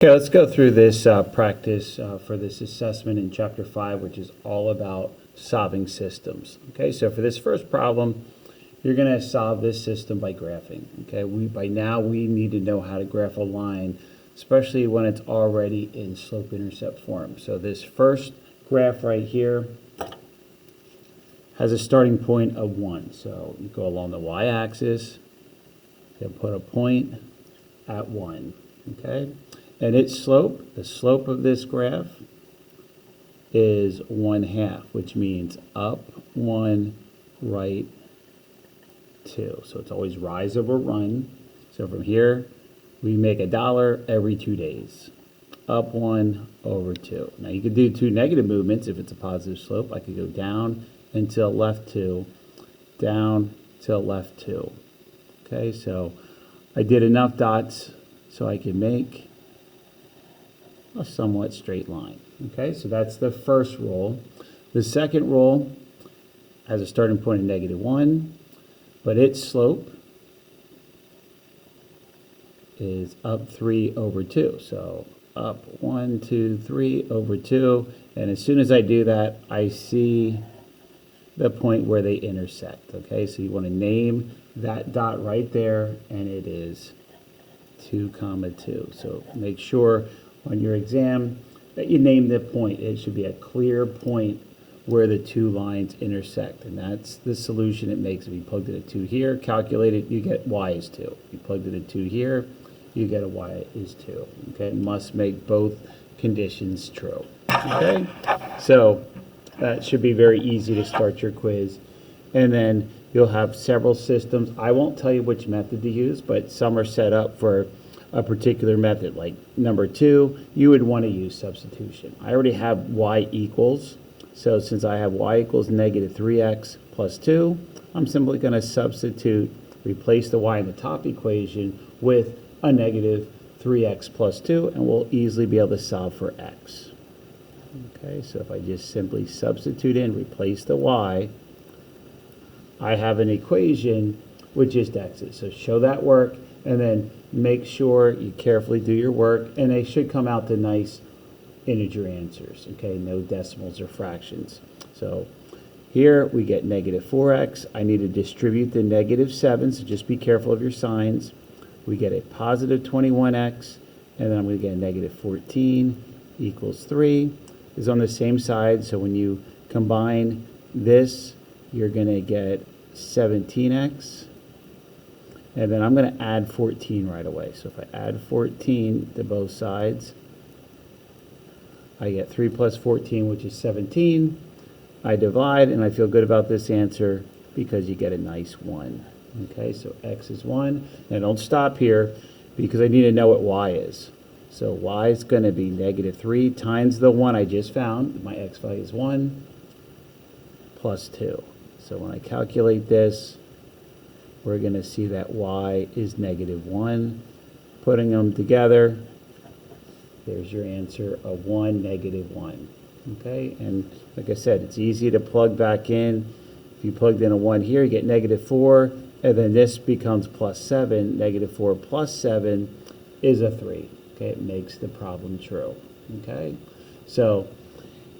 Okay, let's go through this practice for this assessment in Chapter 5, which is all about solving systems. Okay, so for this first problem, you're going to solve this system by graphing. Okay, by now we need to know how to graph a line, especially when it's already in slope-intercept form. So this first graph right here has a starting point of 1. So you go along the y-axis, you put a point at 1. Okay. And its slope, the slope of this graph is 1/2, which means up 1, right 2. So it's always rise over run. So from here, we make $1 every 2 days. Up 1 over 2. Now you could do 2 negative movements if it's a positive slope. I could go down until left 2, down till left 2. Okay, so I did enough dots so I can make a somewhat straight line. Okay, so that's the first rule. The second rule has a starting point of -1, but its slope is up 3 over 2. So up 1, 2, 3 over 2. And as soon as I do that, I see the point where they intersect. Okay, so you want to name that dot right there, and it is 2, 2. So make sure on your exam that you name the point. It should be a clear point where the two lines intersect, and that's the solution it makes. If you plugged in a 2 here, calculate it, you get y is 2. If you plugged in a 2 here, you get a y is 2. Okay, it must make both conditions true. Okay, so that should be very easy to start your quiz. And then you'll have several systems. I won't tell you which method to use, but some are set up for a particular method. Like number 2, you would want to use substitution. I already have y equals. So since I have y equals -3x plus 2, I'm simply going to substitute, replace the y in the top equation with a -3x plus 2, and we'll easily be able to solve for x. Okay, so if I just simply substitute in, replace the y, I have an equation with just x's. So show that work, and then make sure you carefully do your work, and they should come out to nice integer answers. Okay, no decimals or fractions. So here we get -4x. I need to distribute the -7, so just be careful of your signs. We get a positive 21x, and then I'm going to get a -14 equals 3. Is on the same side, so when you combine this, you're going to get 17x. And then I'm going to add 14 right away. So if I add 14 to both sides, I get 3 plus 14, which is 17. I divide, and I feel good about this answer because you get a nice 1. Okay, so x is 1. Now don't stop here because I need to know what y is. So y is going to be -3 times the 1 I just found. My x value is 1 plus 2. So when I calculate this, we're going to see that y is -1. Putting them together, there's your answer of 1, -1. Okay, and like I said, it's easy to plug back in. If you plugged in a 1 here, you get -4, and then this becomes +7. -4 plus 7 is a 3. Okay, it makes the problem true. Okay, so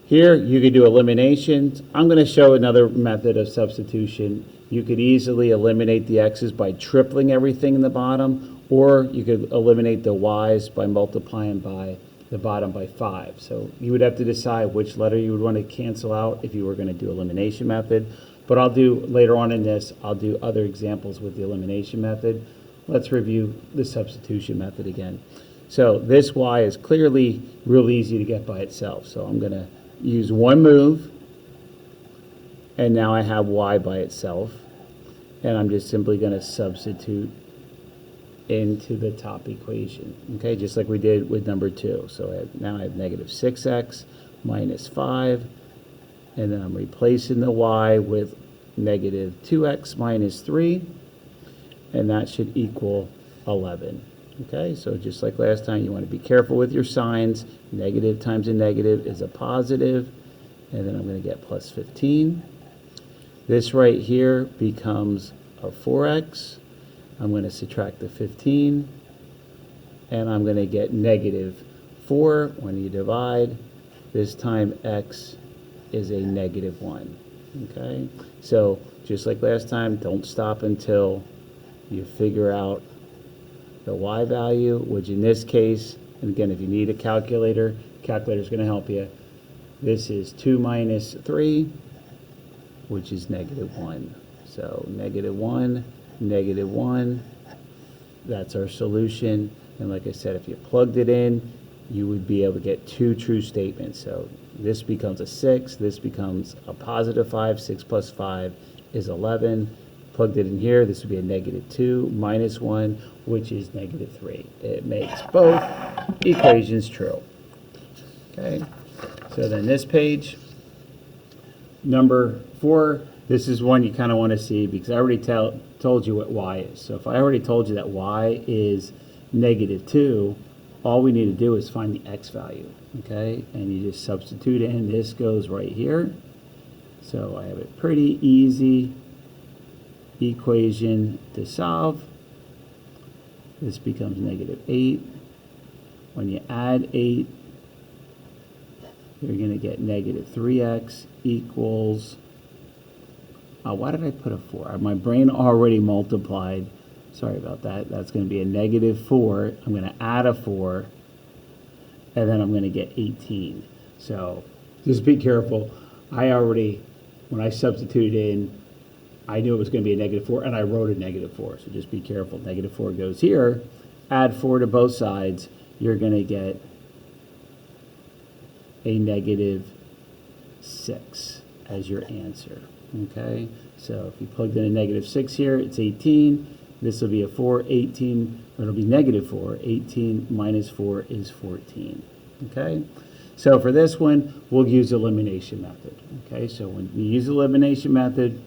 here you could do eliminations. I'm going to show another method of substitution. You could easily eliminate the x's by tripling everything in the bottom, or you could eliminate the y's by multiplying by the bottom by 5. So you would have to decide which letter you would want to cancel out if you were going to do elimination method. But I'll do, later on in this, I'll do other examples with the elimination method. Let's review the substitution method again. So this y is clearly real easy to get by itself. So I'm going to use one move, and now I have y by itself, and I'm just simply going to substitute into the top equation, okay, just like we did with number 2. So now I have -6x minus 5, and then I'm replacing the y with -2x minus 3, and that should equal 11. Okay, so just like last time, you want to be careful with your signs. Negative times a negative is a positive, and then I'm going to get plus 15. This right here becomes a 4x. I'm going to subtract the 15, and I'm going to get 4. When you divide, this time x is a negative 1. Okay? So just like last time, don't stop until you figure out the y value, which in this case, and again, if you need a calculator, calculator's going to help you. This is 2 minus 3, which is negative 1. So negative 1, negative 1, that's our solution. And like I said, if you plugged it in, you would be able to get two true statements. So this becomes a 6, this becomes a positive 5, 6 plus 5 is 11. Plugged it in here, this would be a negative 2 minus 1, which is negative 3. It makes both equations true. Okay, so then this page, number 4, this is one you kind of want to see because I already told you what y is. So if I already told you that y is negative 2, all we need to do is find the x value, okay? And you just substitute in, this goes right here. So I have a pretty easy equation to solve. This becomes negative 8. When you add 8, you're going to get negative 3x equals, why did I put a 4? My brain already multiplied. Sorry about that. That's going to be a negative 4. I'm going to add a 4, and then I'm going to get 18. So just be careful. I already, when I substituted in, I knew it was going to be a negative 4, and I wrote a negative 4. So just be careful. Negative 4 goes here. Add 4 to both sides. You're going to get a negative 6 as your answer. Okay? So if you plugged in a negative 6 here, it's 18. This will be a 4, 18, or it'll be negative 4. 18 minus 4 is 14. Okay? So for this one, we'll use elimination method. Okay? So when you use elimination method,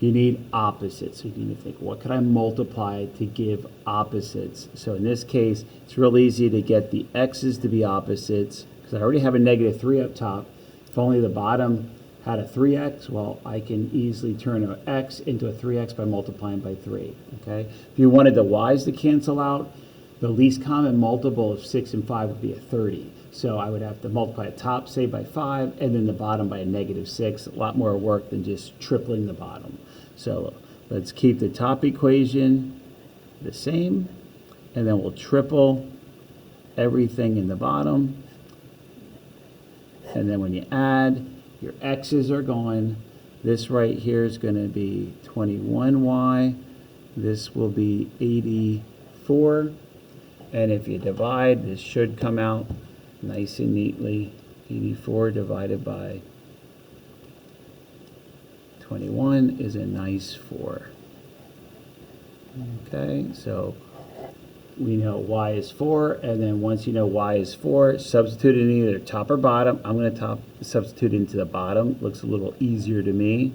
you need opposites. So you need to think, what could I multiply to give opposites? So in this case, it's real easy to get the x's to be opposites, because I already have a negative 3 up top. If only the bottom had a 3x, well, I can easily turn an x into a 3x by multiplying by 3, okay? If you wanted the y's to cancel out, the least common multiple of 6 and 5 would be a 30. So I would have to multiply the top, say, by 5, and then the bottom by a negative 6. A lot more work than just tripling the bottom. So let's keep the top equation the same, and then we'll triple everything in the bottom. And then when you add, your x's are gone. This right here is going to be 21y. This will be 84. And if you divide, this should come out nice and neatly. 84 divided by 21 is a nice 4. Okay, so we know y is 4, and then once you know y is 4, substitute in either top or bottom. I'm going to substitute into the bottom. Looks a little easier to me,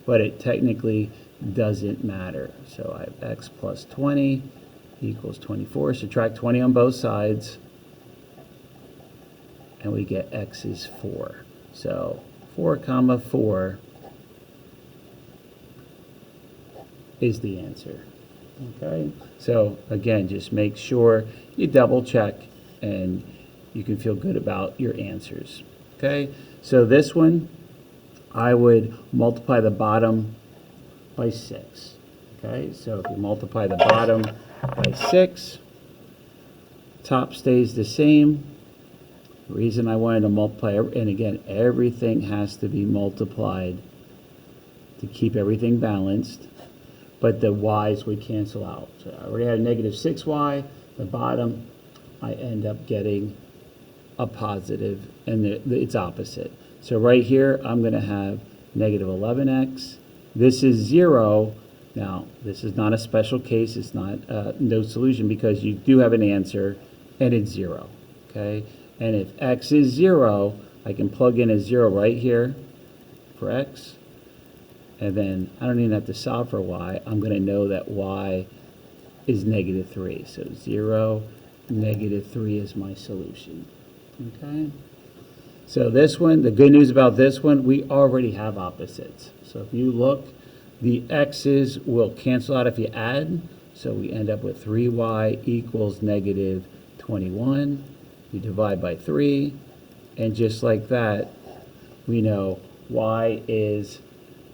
but it technically doesn't matter. So I have x plus 20 equals 24. Subtract 20 on both sides, and we get x is 4. So 4 comma 4 is the answer. Okay, so again, just make sure you double check and you can feel good about your answers. Okay, so this one, I would multiply the bottom by 6. Okay, so if you multiply the bottom by 6, top stays the same. The reason I wanted to multiply, and again, everything has to be multiplied to keep everything balanced, but the y's would cancel out. So I already had a negative 6y. The bottom, I end up getting a positive, and it's opposite. So right here, I'm going to have negative 11x. This is 0. Now, this is not a special case. It's not no solution because you do have an answer, and it's 0. Okay? And if x is 0, I can plug in a 0 right here for x. And then I don't even have to solve for y. I'm going to know that y is negative 3. So 0, negative 3 is my solution. Okay? So this one, the good news about this one, we already have opposites. So if you look, the x's will cancel out if you add. So we end up with 3y equals negative 21. you divide by 3, and just like that, we know y is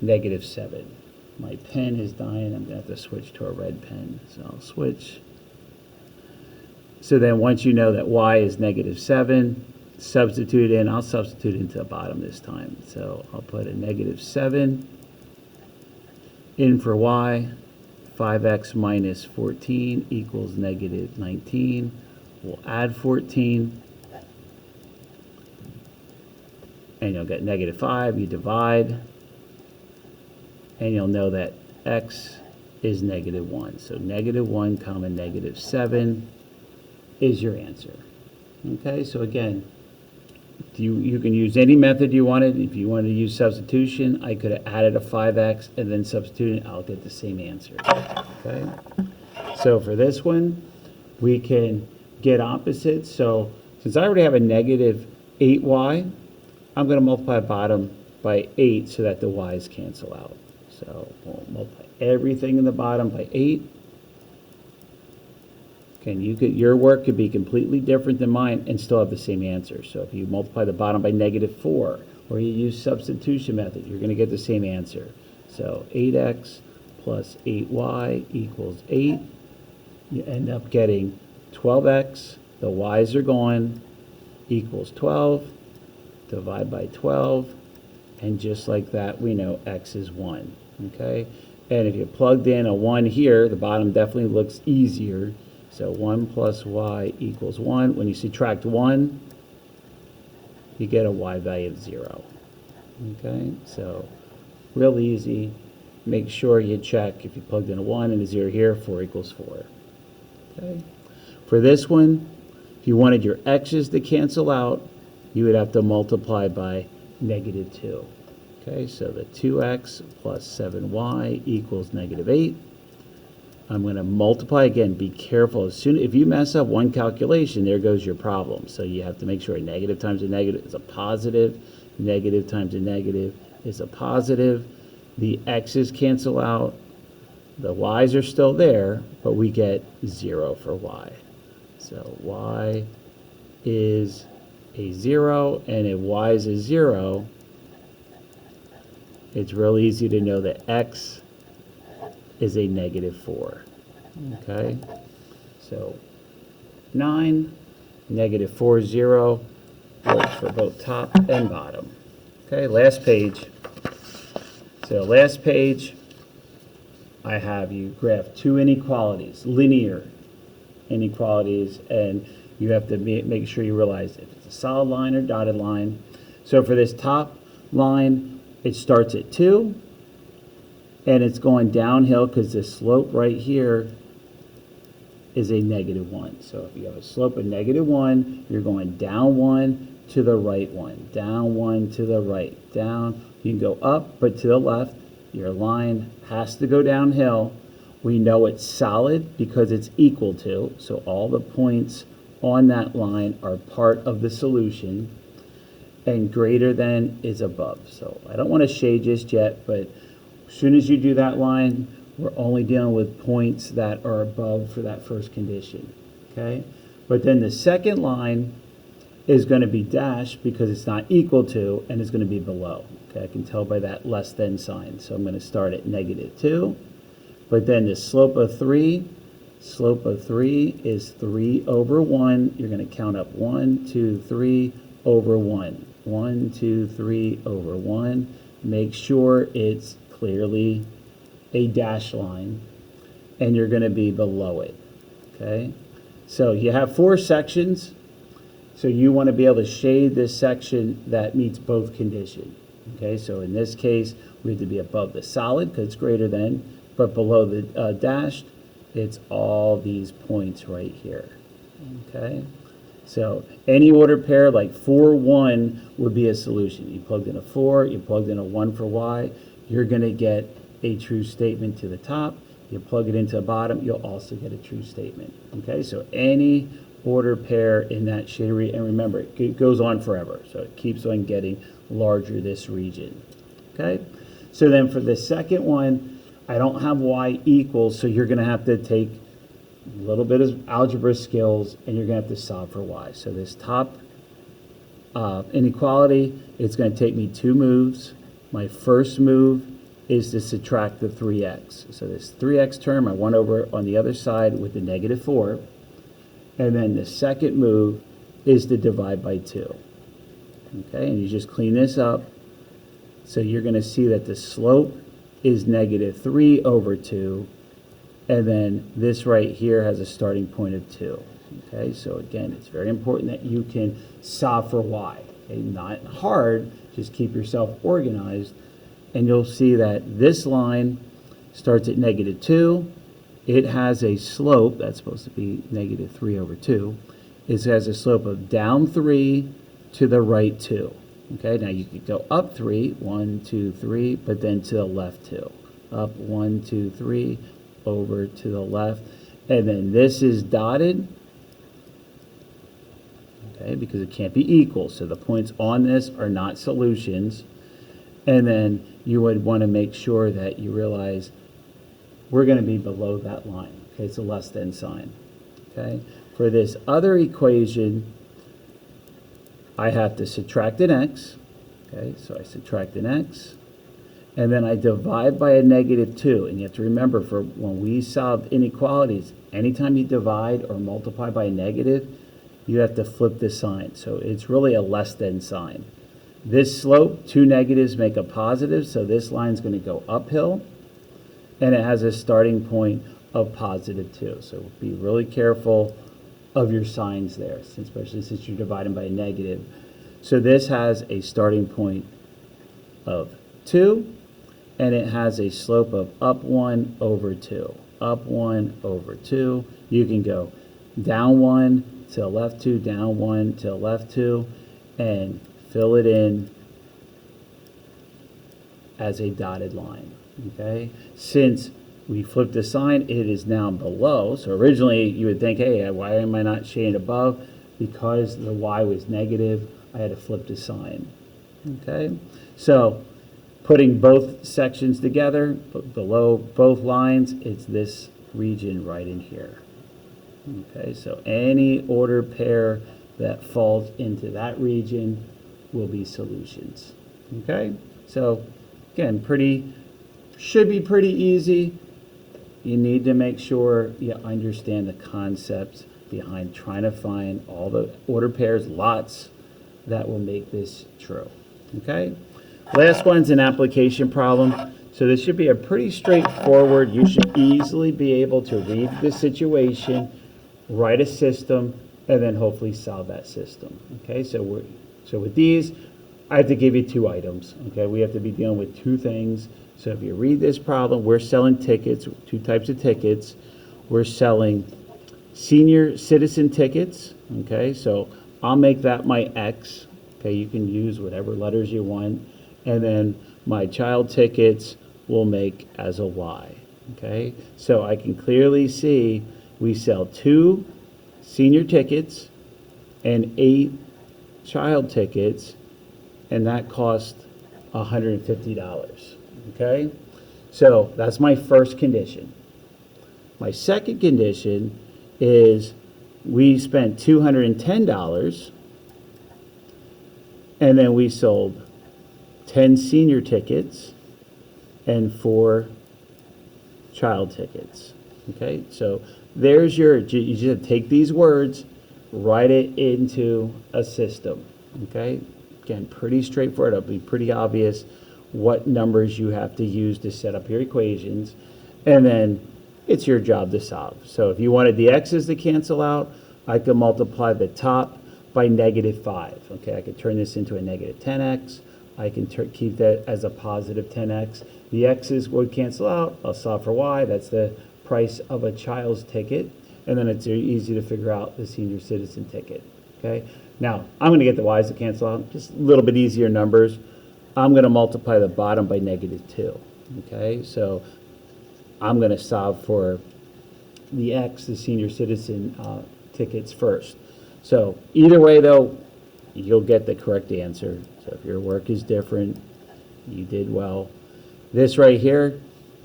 negative 7. My pen is dying. I'm going to have to switch to a red pen. So I'll switch. So then once you know that y is negative 7, substitute in. I'll substitute into the bottom this time. So I'll put a negative 7 in for y. 5x minus 14 equals negative 19. We'll add 14. And you'll get negative 5. You divide. And you'll know that x is negative 1. So negative 1 comma negative 7 is your answer. Okay, so again, you can use any method you wanted. If you wanted to use substitution, I could have added a 5x and then substituted. I'll get the same answer. Okay, so for this one, we can get opposites. So since I already have a negative 8y, I'm going to multiply bottom by 8 so that the y's cancel out. So we'll multiply everything in the bottom by 8. Okay, your work could be completely different than mine and still have the same answer. So if you multiply the bottom by negative 4, or you use substitution method, you're going to get the same answer. So 8x plus 8y equals 8. You end up getting 12x, the y's are gone, equals 12. Divide by 12, and just like that, we know x is 1. Okay, and if you plugged in a 1 here, the bottom definitely looks easier. So 1 plus y equals 1. When you subtract 1, you get a y value of 0. Okay, so real easy. Make sure you check if you plugged in a 1 and a 0 here, 4 equals 4. Okay, for this one, if you wanted your x's to cancel out, you would have to multiply by negative 2. Okay, so the 2x plus 7y equals negative 8. I'm going to multiply again. Be careful. If you mess up one calculation, there goes your problem. So you have to make sure a negative times a negative is a positive. Negative times a negative is a positive. The x's cancel out. The y's are still there, but we get 0 for y. So y is a 0, and if y is a 0, it's real easy to know that x is a negative 4. Okay, so 9, negative 4, 0 works for both top and bottom. Okay, last page. So last page, I have you graph two inequalities, linear inequalities, and you have to make sure you realize if it's a solid line or dotted line. So for this top line, it starts at 2, and it's going downhill because the slope right here is a negative 1. So if you have a slope of negative 1, you're going down 1 to the right 1, down 1 to the right, down. You can go up, but to the left. Your line has to go downhill. We know it's solid because it's equal to, so all the points on that line are part of the solution, and greater than is above. So I don't want to shade just yet, but as soon as you do that line, we're only dealing with points that are above for that first condition, okay? But then the second line is going to be dashed because it's not equal to, and it's going to be below. Okay, I can tell by that less than sign. So I'm going to start at negative 2. But then the slope of 3 is 3 over 1. You're going to count up 1, 2, 3 over 1. 1, 2, 3 over 1. Make sure it's clearly a dash line, and you're going to be below it. Okay, so you have 4 sections. So you want to be able to shade this section that meets both conditions. Okay, so in this case, we have to be above the solid because it's greater than, but below the dashed, it's all these points right here. Okay, so any ordered pair like 4, 1 would be a solution. You plugged in a 4, you plugged in a 1 for y, you're going to get a true statement to the top. You plug it into the bottom, you'll also get a true statement. Okay, so any order pair in that shade, and remember, it goes on forever, so it keeps on getting larger, this region. Okay, so then for the second one, I don't have y equals, so you're going to have to take a little bit of algebra skills, and you're going to have to solve for y. So this top inequality, it's going to take me 2 moves. My first move is to subtract the 3x. So this 3x term, I went over on the other side with the -4. And then the second move is to divide by 2. Okay, and you just clean this up. So you're going to see that the slope is -3 over 2. And then this right here has a starting point of 2. Okay, so again, it's very important that you can solve for y. Okay, not hard, just keep yourself organized. And you'll see that this line starts at -2. It has a slope, that's supposed to be -3 over 2. It has a slope of down 3 to the right 2. Okay, now you could go up 3, 1, 2, 3, but then to the left 2. Up 1, 2, 3, over to the left. And then this is dotted, okay, because it can't be equal. So the points on this are not solutions. And then you would want to make sure that you realize we're going to be below that line. Okay, it's a less than sign. Okay, for this other equation, I have to subtract an x. Okay, so I subtract an x, and then I divide by a -2. And you have to remember, for when we solve inequalities, anytime you divide or multiply by a negative, you have to flip the sign. So it's really a less than sign. This slope, 2 negatives make a positive, so this line is going to go uphill, and it has a starting point of +2. So be really careful of your signs there, especially since you're dividing by a negative. So this has a starting point of 2, and it has a slope of up 1 over 2. Up 1 over 2. You can go down 1 to the left 2, down 1 to the left 2, and fill it in as a dotted line. Okay, since we flipped the sign, it is now below. So originally you would think, hey, why am I not shading above? Because the y was negative, I had to flip the sign. Okay, so putting both sections together, below both lines, it's this region right in here. Okay, so any ordered pair that falls into that region will be solutions. Okay, so again, should be pretty easy. You need to make sure you understand the concepts behind trying to find all the order pairs, lots, that will make this true. Okay, last one's an application problem. So this should be a pretty straightforward. You should easily be able to read the situation, write a system, and then hopefully solve that system. Okay, so with these, I have to give you 2 items. Okay, we have to be dealing with 2 things. So if you read this problem, we're selling tickets, 2 types of tickets. We're selling senior citizen tickets. Okay, so I'll make that my X. Okay, you can use whatever letters you want. And then my child tickets will make as a Y. Okay, so I can clearly see we sell 2 senior tickets and 8 child tickets, and that cost $150. Okay, so that's my first condition. My second condition is we spent $210, and then we sold 10 senior tickets and 4 child tickets. Okay, so there's you just take these words, write it into a system. Okay, again, pretty straightforward. It'll be pretty obvious what numbers you have to use to set up your equations, and then it's your job to solve. So if you wanted the x's to cancel out, I could multiply the top by -5. Okay, I could turn this into a -10x. I can keep that as a positive 10x. The x's would cancel out. I'll solve for y. That's the price of a child's ticket. And then it's easy to figure out the senior citizen ticket. Okay, now I'm going to get the y's to cancel out. Just a little bit easier numbers. I'm going to multiply the bottom by -2. Okay, so I'm going to solve for the x, the senior citizen tickets first. So either way, though, you'll get the correct answer. So if your work is different, you did well. This right here,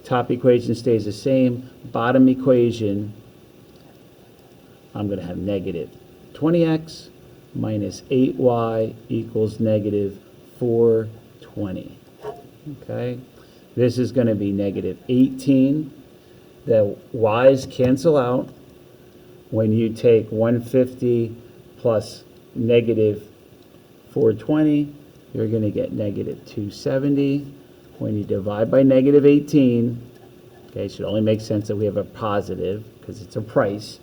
top equation stays the same. Bottom equation I'm going to have negative 20x minus 8y equals negative 420. Okay? This is going to be negative 18. The y's cancel out. When you take 150 plus negative 420, you're going to get negative 270. When you divide by negative 18, okay, it should only make sense that we have a positive because it's a price.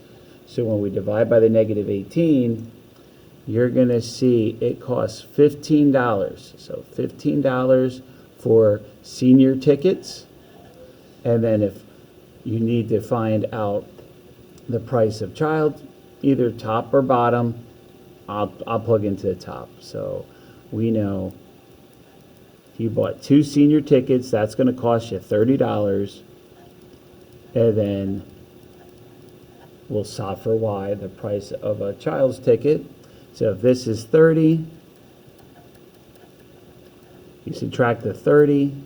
So when we divide by the negative 18, you're going to see it costs $15. So $15 for senior tickets. And then if you need to find out the price of child, either top or bottom, I'll plug into the top. So we know if you bought 2 senior tickets, that's going to cost you $30. And then we'll solve for y, the price of a child's ticket. So if this is 30, you subtract the 30,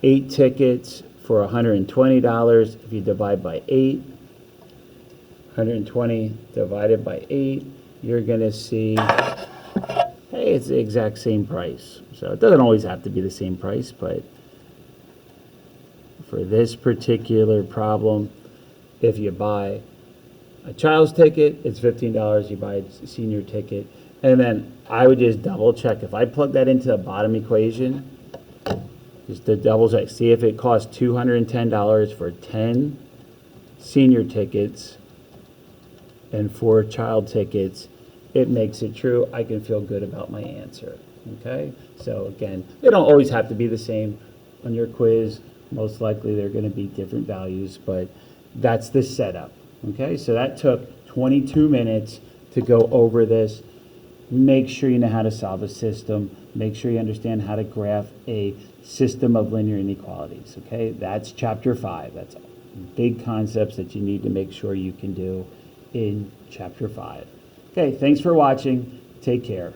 8 tickets for $120. If you divide by 8, 120 divided by 8, you're going to see, hey, it's the exact same price. So it doesn't always have to be the same price, but for this particular problem, if you buy a child's ticket, it's $15. You buy a senior ticket. And then I would just double check. If I plug that into the bottom equation, just to double check, see if it costs $210 for 10 senior tickets and 4 child tickets, it makes it true. I can feel good about my answer. Okay? So again, they don't always have to be the same on your quiz. Most likely they're going to be different values, but that's the setup. Okay? So that took 22 minutes to go over this. Make sure you know how to solve a system. Make sure you understand how to graph a system of linear inequalities. Okay? That's chapter 5. That's big concepts that you need to make sure you can do in chapter 5. Okay, thanks for watching. Take care.